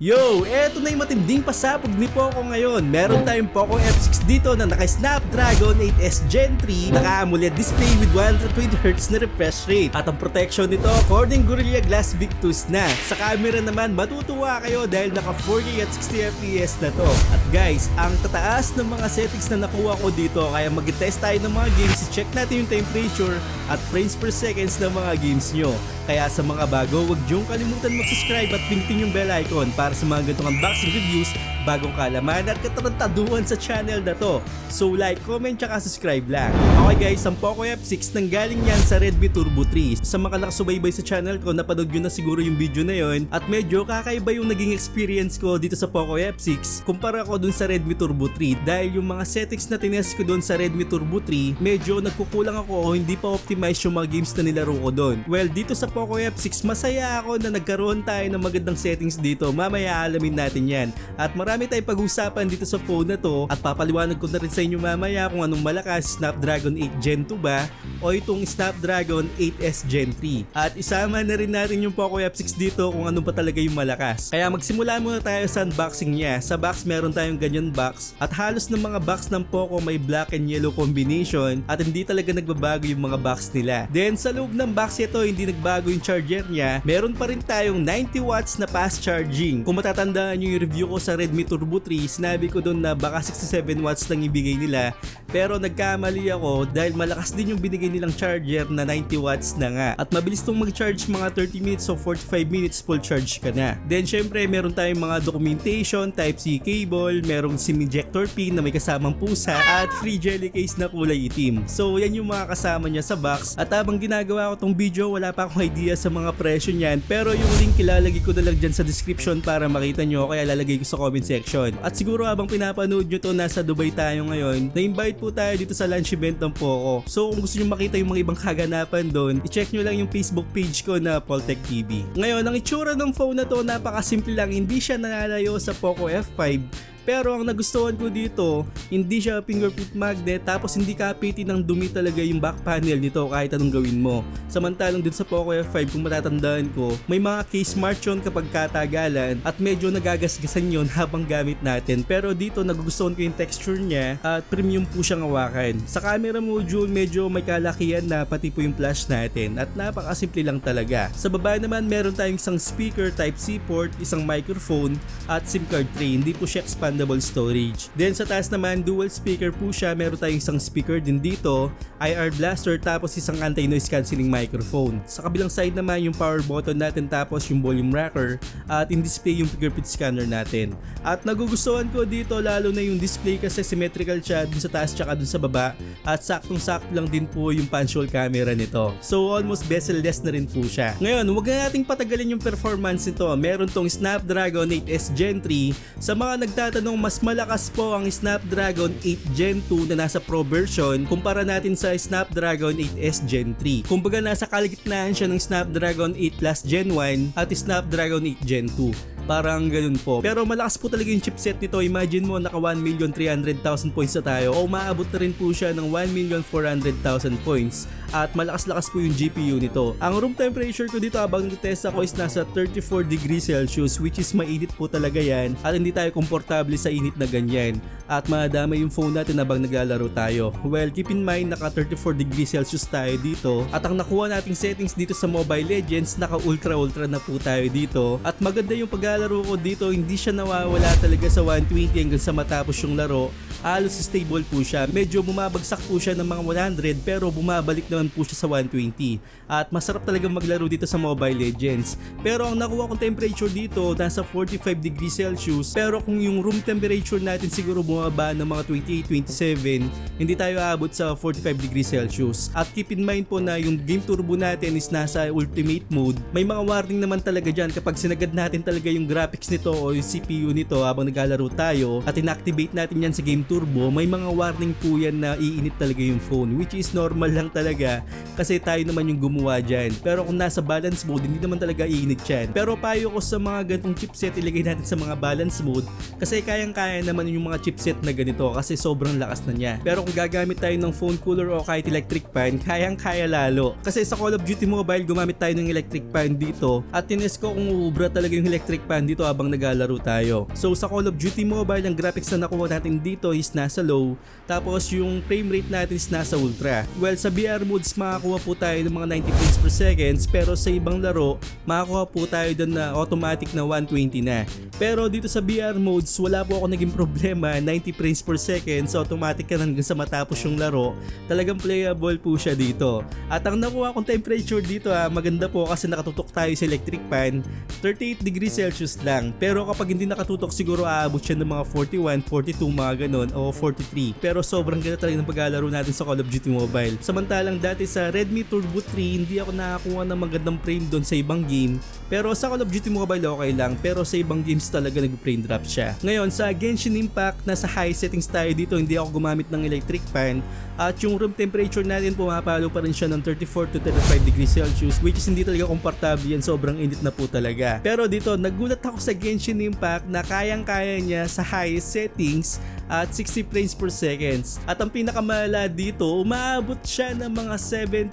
Yo, eto na yung matinding pasabog ni Poco ngayon. Meron tayong Poco F6 dito na naka-Snapdragon 8S Gen 3, naka-AMOLED display with 120Hz na refresh rate. At ang protection nito, according Gorilla Glass Victus na. Sa camera naman, matutuwa kayo dahil naka 4K at 60fps na to. At guys, ang tataas ng mga settings na nakuha ko dito, kaya mag-test tayo ng mga games, check natin yung temperature at frames per seconds ng mga games nyo. Kaya sa mga bago, huwag niyong kalimutan mag-subscribe at pindutin yung bell icon para sa mga ganitong unboxing reviews, bagong kaalaman at katarantaduhan sa channel na to. So like, comment, tsaka subscribe lang. Okay guys, ang Poco F6 nanggaling yan sa Redmi Turbo 3. Sa mga nakasubaybay sa channel ko, napanood nyo na siguro yung video na yon. At medyo kakaiba yung naging experience ko dito sa Poco F6 kumpara ko dun sa Redmi Turbo 3. Dahil yung mga settings na tinest ko dun sa Redmi Turbo 3, medyo nagkukulang ako o hindi pa optimize yung mga games na nilaro ko dun. Well, dito sa Poco F6, masaya ako na nagkaroon tayo ng magandang settings dito. Mamaya alamin natin yan. At marami tayong pag-usapan dito sa phone na to at papaliwanag ko na rin sa inyo mamaya kung anong malakas, Snapdragon 8 Gen 2 ba o itong Snapdragon 8S Gen 3. At isama na rin natin yung Poco F6 dito kung anong pa talaga yung malakas. Kaya magsimula muna tayo sa unboxing niya. Sa box meron tayong ganyan box at halos ng mga box ng Poco may black and yellow combination at hindi talaga nagbabago yung mga box nila. Then sa loob ng box ito hindi nagbago yung charger niya. Meron pa rin tayong 90 watts na fast charging. Kung matatandaan nyo yung review ko sa Redmi Turbo 3, sinabi ko doon na baka 67 watts lang ibigay nila. Pero nagkamali ako dahil malakas din yung binigay nilang charger na 90 watts na nga. At mabilis tong mag-charge mga 30 minutes o 45 minutes full charge ka na. Then syempre meron tayong mga documentation, Type-C cable, merong SIM ejector pin na may kasamang pusa at free jelly case na kulay itim. So yan yung mga kasama niya sa box. At habang ginagawa ko tong video, wala pa akong idea sa mga presyo niyan. Pero yung link ilalagay ko na lang dyan sa description para makita nyo, kaya lalagay ko sa comment section. At siguro habang pinapanood nyo to, nasa Dubai tayo ngayon, na-invite po tayo dito sa lunch event ng Poco. So kung gusto nyo makita yung mga ibang kaganapan doon, i-check nyo lang yung Facebook page ko na Poltech TV. Ngayon, ang itsura ng phone na to, napakasimple lang, hindi siya nalalayo sa Poco F5. Pero ang nagustuhan ko dito, hindi siya fingerprint magnet tapos hindi kapitin ng dumi talaga yung back panel nito kahit anong gawin mo. Samantalang dun sa Poco F5 kung matatandaan ko, may mga case smart yun kapag katagalan at medyo nagagasgasan yun habang gamit natin. Pero dito nagugustuhan ko yung texture niya at premium po siyang hawakan. Sa camera module medyo may kalakihan na pati po yung flash natin at napakasimple lang talaga. Sa baba naman meron tayong isang speaker Type-C port, isang microphone at SIM card tray. Hindi po siya expandable storage. Then sa taas naman, dual speaker po siya. Meron tayong isang speaker din dito, IR blaster, tapos isang anti-noise cancelling microphone. Sa kabilang side naman yung power button natin, tapos yung volume rocker at in-display yung fingerprint scanner natin. At nagugustuhan ko dito lalo na yung display kasi symmetrical siya dun sa taas tsaka dun sa baba at saktong-sakto lang din po yung punch hole camera nito. So almost bezel-less na rin po siya. Ngayon, huwag na nating patagalin yung performance nito. Meron tong Snapdragon 8S Gen 3. Sa mga nagtatanong, mas malakas po ang Snapdragon 8 Gen 2 na nasa Pro version kumpara natin sa Snapdragon 8S Gen 3. Kumbaga nasa kalagitnaan siya ng Snapdragon 8 Plus Gen 1 at Snapdragon 8 Gen 2. Parang ganun po. Pero malakas po talaga yung chipset nito. Imagine mo naka 1,300,000 points na tayo o maabot na rin po siya ng 1,400,000 points. At malakas-lakas po yung GPU nito. Ang room temperature ko dito habang nag-test ako is nasa 34 degrees Celsius, which is mainit po talaga yan at hindi tayo komportable sa init na ganyan. At madamay yung phone natin habang naglalaro tayo. Well, keep in mind naka 34 degrees Celsius tayo dito. At ang nakuha nating settings dito sa Mobile Legends, naka ultra na po tayo dito. At maganda yung paglalaro ko dito, hindi siya nawawala talaga sa 120 hanggang sa matapos yung laro. Halos stable po siya. Medyo bumabagsak po siya ng mga 100 pero bumabalik naman po siya sa 120. At masarap talaga maglaro dito sa Mobile Legends. Pero ang nakuha kong temperature dito nasa 45 degrees Celsius. Pero kung yung room temperature natin siguro bumaba ng mga 28-27, hindi tayo aabot sa 45 degrees Celsius. At keep in mind po na yung game turbo natin is nasa ultimate mode. May mga warning naman talaga dyan kapag sinagad natin talaga yung graphics nito o yung CPU nito habang naglalaro tayo at inactivate natin yan sa game turbo, may mga warning po yan na iinit talaga yung phone, which is normal lang talaga kasi tayo naman yung gumawa dyan. Pero kung nasa balance mode, hindi naman talaga iinit yan. Pero payo ko sa mga ganitong chipset, ilagay natin sa mga balance mode kasi kayang-kaya naman yung mga chipset na ganito kasi sobrang lakas na niya. Pero kung gagamit tayo ng phone cooler o kahit electric fan, kayang-kaya lalo. Kasi sa Call of Duty Mobile, gumamit tayo ng electric fan dito at tinest ko kung uubra talaga yung electric fan dito habang naglalaro tayo. So sa Call of Duty Mobile, ang graphics na nakuha natin dito is nasa low, tapos yung frame rate natin is nasa ultra. Well, sa VR modes makakuha po tayo ng mga 90 frames per seconds, pero sa ibang laro makakuha po tayo doon na automatic na 120 na. Pero dito sa VR modes, wala po ako naging problema, 90 frames per seconds, automatic ka hanggang sa matapos yung laro. Talagang playable po siya dito. At ang nakuha kong temperature dito maganda po kasi nakatutok tayo sa electric fan, 38 degrees Celsius lang. Pero kapag hindi nakatutok, siguro aabot siya ng mga 41, 42 mga ganon o 43. Pero sobrang ganda talaga ng paglalaro natin sa Call of Duty Mobile. Samantalang dati sa Redmi Turbo 3, hindi ako nakakuha ng magandang frame doon sa ibang game. Pero sa Call of Duty Mobile okay lang, pero sa ibang games talaga nag-frame drop siya. Ngayon sa Genshin Impact, nasa high settings tayo dito, hindi ako gumamit ng electric fan. At yung room temperature natin pumapalo pa rin siya ng 34 to 35 degrees Celsius, which is hindi talaga komportable yan, sobrang init na po talaga. Pero dito nagulat ako sa Genshin Impact na kayang-kaya niya sa highest settings at 60 frames per seconds. At ang pinakamalala dito, umaabot siya ng mga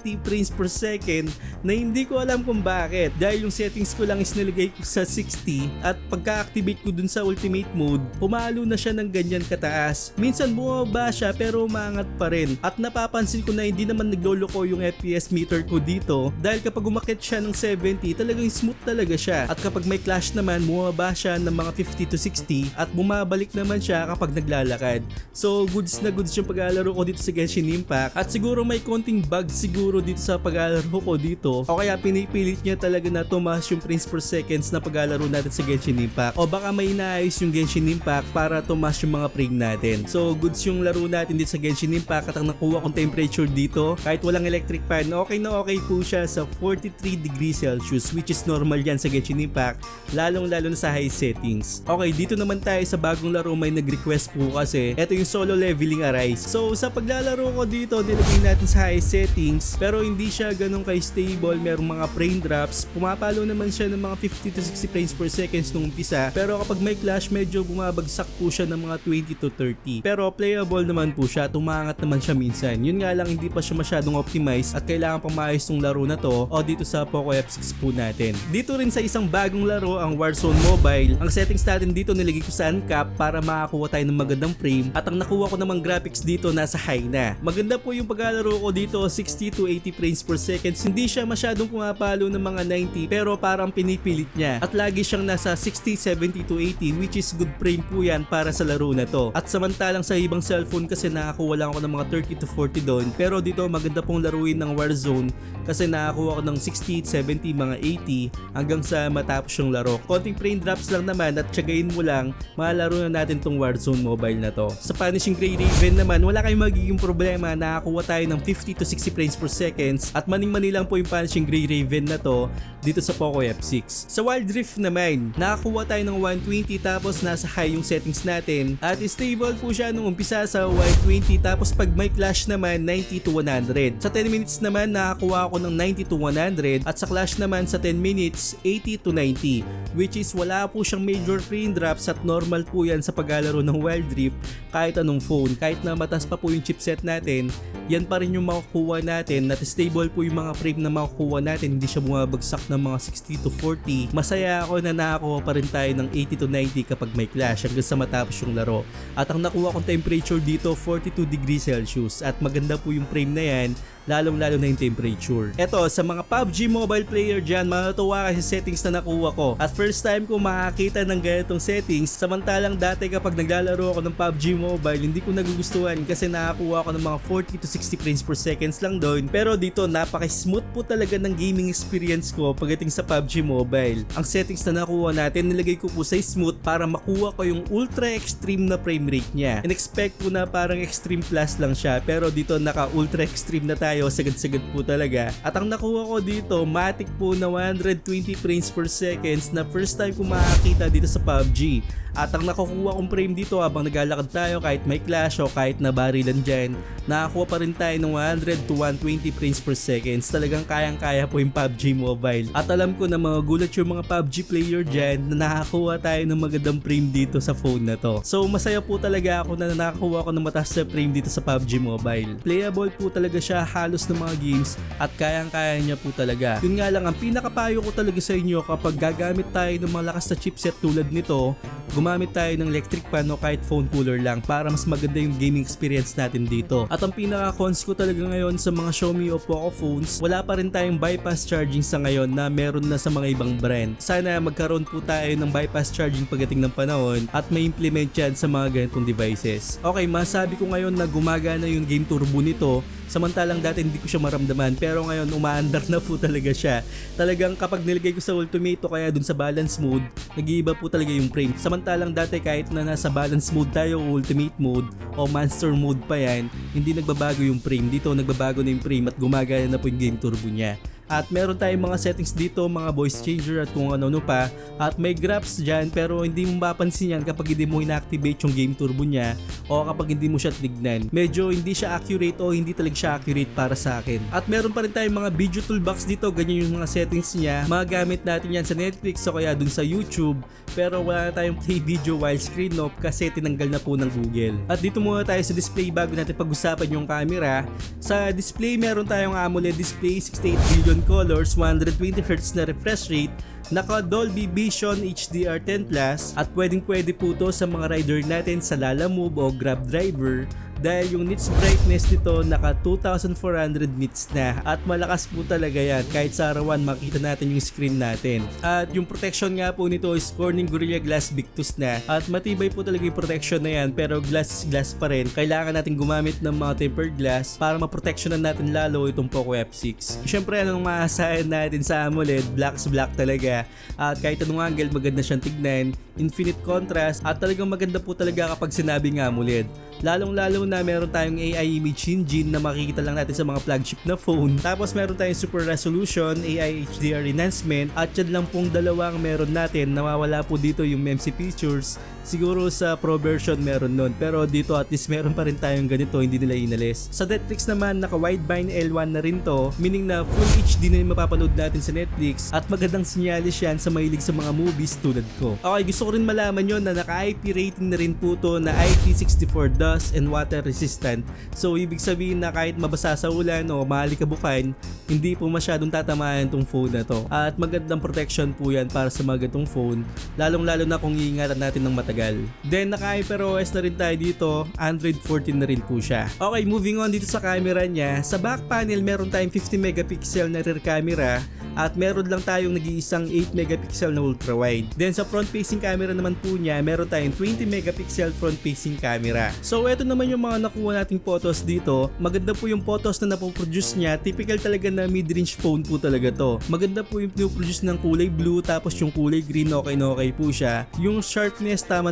70 frames per second na hindi ko alam kung bakit. Dahil yung settings ko lang is nilagay ko sa 60 at pagka-activate ko dun sa ultimate mode, pumalo na siya ng ganyan kataas. Minsan bumaba siya pero umangat pa rin. At napapansin ko na hindi naman nagloloko yung FPS meter ko dito dahil kapag umakit siya ng 70, talagang smooth talaga siya. At kapag may clash naman, bumaba siya ng mga 50 to 60 at bumabalik naman siya kapag naglalakad. So goods na goods yung paglalaro ko dito sa Genshin Impact. At siguro may konting bug siguro dito sa paglalaro ko dito, o kaya pinipilit niya talaga na tumaas yung frames per seconds na paglalaro natin sa Genshin Impact, o baka may inaayos yung Genshin Impact para tumaas yung mga frame natin. So goods yung laro natin dito sa Genshin Impact. At ang nakuha kong temperature dito, kahit walang electric fan, okay na okay po siya sa 43 degrees Celsius, which is normal yan sa Genshin Impact, lalong lalo na sa high settings. Okay, dito naman tayo sa bagong laro. May nag-request po kasi ito yung solo leveling Arise. So sa paglalaro ko dito, nilagay natin sa high settings, pero hindi siya ganun ka-stable, merong mga frame drops. Pumapalo naman siya ng mga 50 to 60 frames per seconds nung umpisa, pero kapag may clash, medyo bumabagsak po siya ng mga 20 to 30. Pero playable naman po siya, tumangat naman siya minsan. Yun nga lang, hindi pa siya masyadong optimized at kailangan pang maayos tong laro na to o dito sa Poco F6 po natin. Dito rin sa isang bagong laro, ang Warzone Mobile, ang settings natin dito nilagay ko sa uncap para makakuha tayo ng magandang frame, at ang nakuha ko namang graphics dito nasa high na. Maganda po yung paglalaro ko dito, 60 to 80 frames per seconds. Hindi siya masyadong pumapalo ng mga 90 pero parang pinipilit niya. At lagi siyang nasa 60, 70 to 80, which is good frame po yan para sa laro na to. At samantalang sa ibang cellphone kasi nakakuha lang ako ng mga 30 to 40 doon, pero dito maganda pong laruin ng Warzone kasi nakakuha ko ng 60, 70, mga 80 hanggang sa matapos yung laro. Konting frame drops lang naman at tiyagain mo lang, malaro na natin tong Warzone Mobile na to. Sa Punishing Gray Raven naman, wala kayong magiging problema, nakakuha tayo ng 50 to 60 frames per seconds at maning-mani lang po yung Punishing Gray Raven na to dito sa Poco F6. Sa Wild Rift naman, nakakuha tayo ng 120 tapos nasa high yung settings natin at stable po siya nung umpisa sa 120, tapos pag may clash naman 90 to 100. Sa 10 minutes naman nakakuha ako ng 90 to 100 at sa clash naman sa 10 minutes 80 to 90, which is wala po siyang major frame drops at normal po yan sa paglalaro ng Wild Rift kahit anong phone. Kahit na mataas pa po yung chipset natin, yan pa rin yung makukuha natin at stable po yung mga frame na makukuha natin, hindi siya bumabagsak ng mga 60 to 40. Masaya ako na nakakuha pa rin tayo ng 80 to 90 kapag may clash hanggang sa matapos yung laro. At ang nakuha kong temperature dito 42 degrees Celsius at maganda po yung frame na yan, lalong-lalo na yung temperature. Eto, sa mga PUBG mobile player dyan, matutuwa kasi settings na nakuha ko. At first time ko makakita ng ganitong settings, samantalang dati kapag naglalaro ako ng PUBG mobile, hindi ko nagugustuhan kasi nakakuha ko ng mga 40 to 60 frames per seconds lang doon. Pero dito, napaka-smooth po talaga ng gaming experience ko pagdating sa PUBG mobile. Ang settings na nakuha natin, nilagay ko po sa smooth para makuha ko yung ultra extreme na frame rate niya. In-expect ko na parang extreme plus lang siya, pero dito naka ultra extreme na tayo tayo, sagad-sagad po talaga. At ang nakuha ko dito, matic po na 120 frames per seconds na first time ko makakita dito sa PUBG. At ang nakukuha kong frame dito habang naglalakad tayo kahit may clash o kahit nabarilan dyan, nakakuha pa rin tayo ng 100 to 120 frames per seconds. Talagang kayang-kaya po yung PUBG Mobile. At alam ko na mga gulat yung mga PUBG player dyan na nakakuha tayo ng magandang frame dito sa phone na to. So masaya po talaga ako na nakakuha ko ng mataas na frame dito sa PUBG Mobile. Playable po talaga siya halos ng mga games at kayang-kaya niya po talaga. Yun nga lang, ang pinakapayo ko talaga sa inyo kapag gagamit tayo ng malakas na chipset tulad nito, gumamit tayo ng electric fan o kahit phone cooler lang para mas maganda yung gaming experience natin dito. At ang pinaka-cons ko talaga ngayon sa mga Xiaomi o Poco phones, wala pa rin tayong bypass charging sa ngayon na meron na sa mga ibang brand. Sana magkaroon po tayo ng bypass charging pagdating ng panahon at may implement yan sa mga ganitong devices. Okay, masabi ko ngayon na gumagana yung game turbo nito. Samantalang dati hindi ko siya maramdaman, pero ngayon umaandar na po talaga siya. Talagang kapag nilagay ko sa ultimate o kaya dun sa balance mode, nag-iiba po talaga yung frame. Samantalang dati kahit na nasa balance mode tayo o ultimate mode o monster mode pa yan, hindi nagbabago yung frame. Dito nagbabago na yung frame at gumagana na po yung game turbo niya. At meron tayong mga settings dito, mga voice changer at kung ano-ano pa. At may graphs dyan pero hindi mo mapapansin yan kapag hindi mo ina-activate yung game turbo niya o kapag hindi mo siya tignan. Medyo hindi siya accurate o hindi talaga siya accurate para sa akin. At meron pa rin tayong mga video toolbox dito, ganyan yung mga settings niya. Magagamit natin yan sa Netflix o kaya dun sa YouTube. Pero wala na tayong play video while screen off kasi tinanggal na po ng Google. At dito muna tayo sa display bago natin pag-usapan yung camera. Sa display meron tayong AMOLED display, 68 billion colors, 120Hz na refresh rate, naka Dolby Vision HDR10 Plus at pwede po to sa mga rider natin sa Lalamove o Grab driver dahil yung nits brightness nito naka 2400 nits na at malakas po talaga yan. Kahit sa arawan makita natin yung screen natin. At yung protection nga po nito is Corning Gorilla Glass Victus na at matibay po talaga yung protection na yan, pero glass is glass pa rin. Kailangan natin gumamit ng mga tempered glass para maproteksyonan natin lalo itong Poco F6. Siyempre anong maasahan natin sa AMOLED, black is black talaga at kahit anong angle maganda siyang tignan, infinite contrast at talagang maganda po talaga kapag sinabing AMOLED. Lalong-lalo na meron tayong AI image engine na makikita lang natin sa mga flagship na phone. Tapos meron tayong super resolution, AI HDR enhancement at yan lang pong dalawang meron natin. Nawawala po dito yung MEMC features. Siguro sa Pro version meron nun, pero dito at least meron pa rin tayong ganito, hindi nila inalis. Sa Netflix naman naka wideband L1 na rin to, meaning na full HD na yung mapapanood natin sa Netflix at magandang sinyalis yan sa mahilig sa mga movies tulad ko. Okay, gusto ko rin malaman yon na naka IP rating na rin po to na IP64 dust and water resistant. So ibig sabihin na kahit mabasa sa ulan o mahalikabukan, hindi po masyadong tatamaan tong phone na to. At magandang protection po yan para sa mga ganitong phone, lalong-lalo na kung iingatan natin ng matagal. Then naka HyperOS na rin tayo dito, Android 14 na rin po siya. Okay, moving on dito sa camera niya. Sa back panel meron tayong 50 megapixel na rear camera at meron lang tayong nag-iisang 8 megapixel na ultra wide. Then sa front facing camera naman po niya, meron tayong 20 megapixel front facing camera. So eto naman yung mga nakuha nating photos dito. Maganda po yung photos na napoproduce niya. Typical talaga na mid-range phone po talaga to. Maganda po yung pinoproduce ng kulay blue, tapos yung kulay green okay po siya. Yung sharpness tama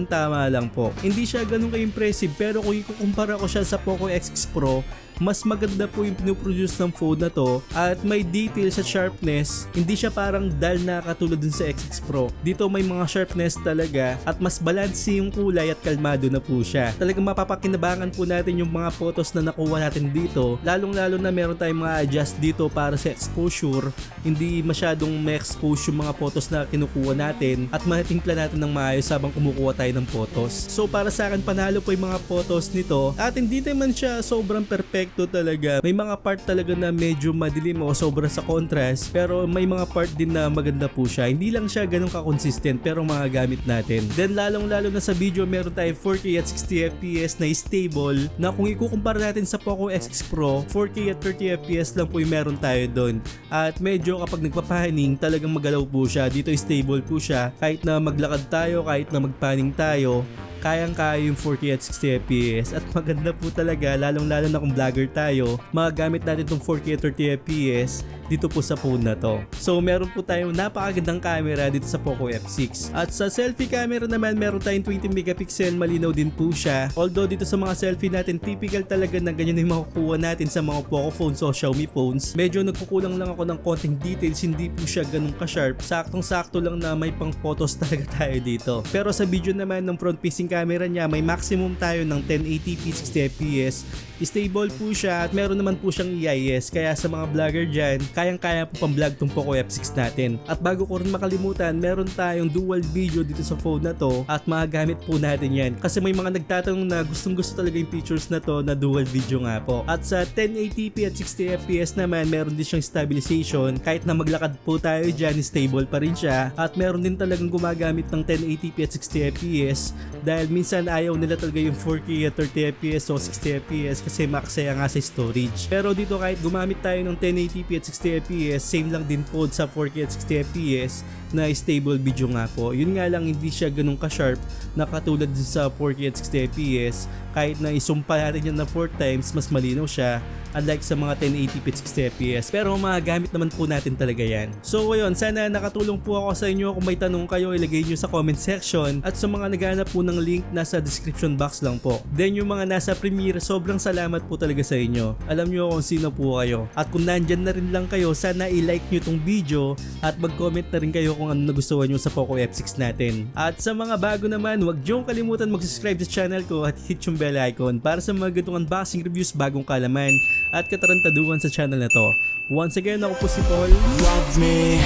lang po. Hindi siya ganun ka-impressive, pero kung ikukumpara ko siya sa Poco X6 Pro, mas maganda po yung pinoproduce ng phone na to at may detail sa sharpness. Hindi siya parang dull na katulad dun sa X6 Pro. Dito may mga sharpness talaga at mas balanse yung kulay at kalmado na po siya. Talagang mapapakinabangan po natin yung mga photos na nakuha natin dito. Lalong-lalo na meron tayong mga adjust dito para sa exposure. Hindi masyadong ma-expose yung mga photos na kinukuha natin at matimpla natin ng maayos habang kumukuha tayo ng photos. So para sa akin panalo po yung mga photos nito at hindi naman siya sobrang perfect talaga. May mga part talaga na medyo madilim o sobra sa contrast, pero may mga part din na maganda po siya. Hindi lang siya ganun ka-consistent pero mga gamit natin. Then lalong-lalo na sa video meron tayo 4K at 60fps na stable na kung ikukumpara natin sa Poco X6 Pro, 4K at 30fps lang po yung meron tayo doon. At medyo kapag nagpapaning talagang magalaw po siya. Dito stable po siya kahit na maglakad tayo, kahit na magpaning tayo, kayang-kaya yung 4K at 60 FPS at maganda po talaga, lalong-lalo na kung vlogger tayo, magagamit natin tong 4K at 30 FPS dito po sa phone na to. So meron po tayong napakagandang camera dito sa Poco F6. At sa selfie camera naman, meron tayong 20 megapixel, malinaw din po siya. Although dito sa mga selfie natin, typical talaga na ganyan yung makukuha natin sa mga Poco phones o Xiaomi phones. Medyo nagkukulang lang ako ng konting details, hindi po siya ganun ka-sharp. Saktong-sakto lang na may pang photos talaga tayo dito. Pero sa video naman ng front facing camera niya, may maximum tayo ng 1080p 60 fps. Stable po siya at meron naman po siyang EIS, kaya sa mga vlogger dyan, kayang-kaya po pang vlog tong Poco F6 natin. At bago ko rin makalimutan, meron tayong dual video dito sa phone na to at magagamit po natin yan. Kasi may mga nagtatanong na gustong-gusto talaga yung features na to na dual video nga po. At sa 1080p at 60 fps naman, meron din siyang stabilization. Kahit na maglakad po tayo dyan, stable pa rin siya. At meron din talagang gumagamit ng 1080p at 60 fps dahil minsan ayaw nila talaga yung 4K at 30 fps o 60 fps kasi maksaya nga sa storage. Pero dito kahit gumamit tayo ng 1080p at 60 fps, same lang din po sa 4K at 60 fps na stable video nga po. Yun nga lang hindi siya ganun ka-sharp na katulad sa 4K at 60 fps. Kahit na isumpa natin yan na 4 times, mas malinaw siya unlike sa mga 1080p at 60 fps. Pero magagamit naman po natin talaga yan. So ayun, sana nakatulong po ako sa inyo. Kung may tanong kayo, ilagay nyo sa comment section. At sa mga naghahanap po ng link, nasa description box lang po. Then yung mga nasa Premiere, sobrang salamat po talaga sa inyo. Alam nyo kung sino po kayo. At kung nandyan na rin lang kayo, sana i-like nyo tong video at mag-comment na rin kayo kung ano nagustuhan nyo sa Poco F6 natin. At sa mga bago naman, huwag nyo kalimutan mag-subscribe sa channel ko at hit yung bell icon para sa mga ganitong unboxing reviews, bagong kalaman at katarantaduhan sa channel na to. Once again, ako po si Paul. Love me,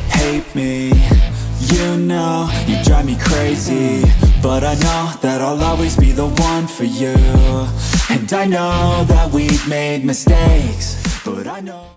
hate me, you know you drive me crazy, but I know that I'll always be the one for you. And I know that we've made mistakes, but I know